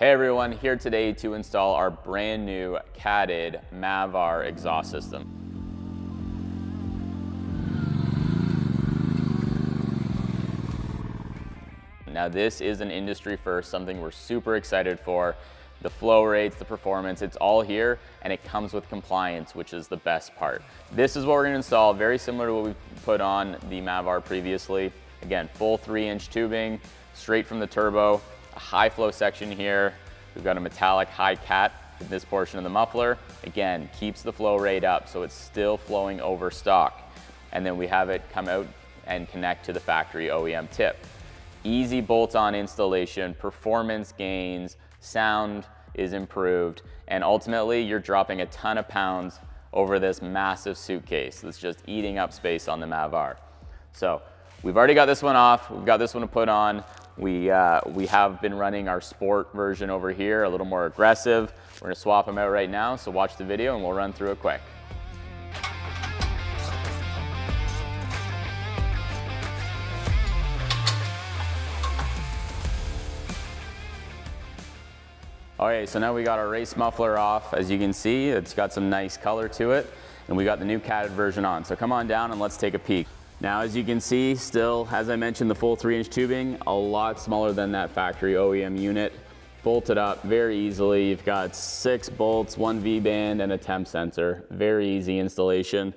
Hey everyone, here today to install our brand new catted Maverick exhaust system. Now this is an industry first, something we're super excited for. The flow rates, the performance, it's all here, and it comes with compliance, which is the best part. This is what we're gonna install, very similar to what we put on the Maverick previously. Again, full 3-inch tubing, straight from the turbo, a high flow section here. We've got a metallic high cat in this portion of the muffler. Again, keeps the flow rate up so it's still flowing over stock. And then we have it come out and connect to the factory OEM tip. Easy bolt-on installation, performance gains, sound is improved, and ultimately you're dropping a ton of pounds over this massive suitcase that's just eating up space on the Maverick. So we've already got this one off, we've got this one to put on. We have been running our sport version over here, a little more aggressive. We're gonna swap them out right now, so watch the video and we'll run through it quick. Okay, so now we got our race muffler off. As you can see, it's got some nice color to it, and we got the new catted version on. So come on down and let's take a peek. Now, as you can see, still, as I mentioned, the full 3-inch tubing, a lot smaller than that factory OEM unit, bolted up very easily. You've got 6 bolts, 1 V-band, and a temp sensor. Very easy installation.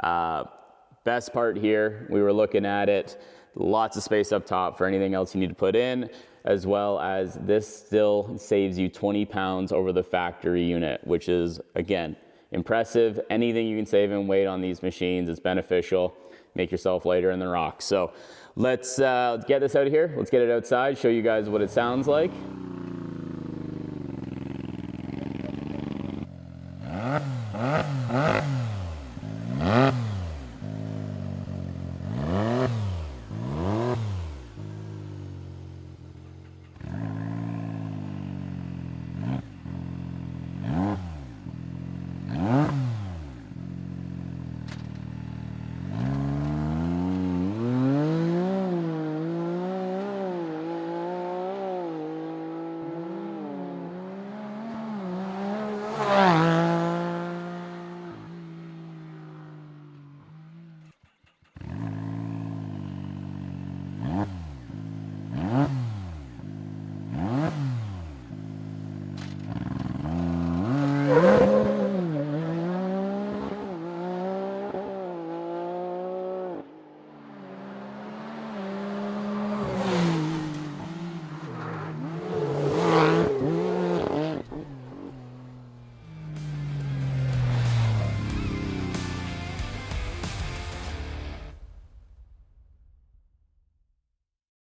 Best part here, we were looking at it, lots of space up top for anything else you need to put in, as well as this still saves you 20 pounds over the factory unit, which is, again, impressive. Anything you can save in weight on these machines is beneficial. Make yourself lighter in the rocks. So let's get this out of here. Let's get it outside, show you guys what it sounds like.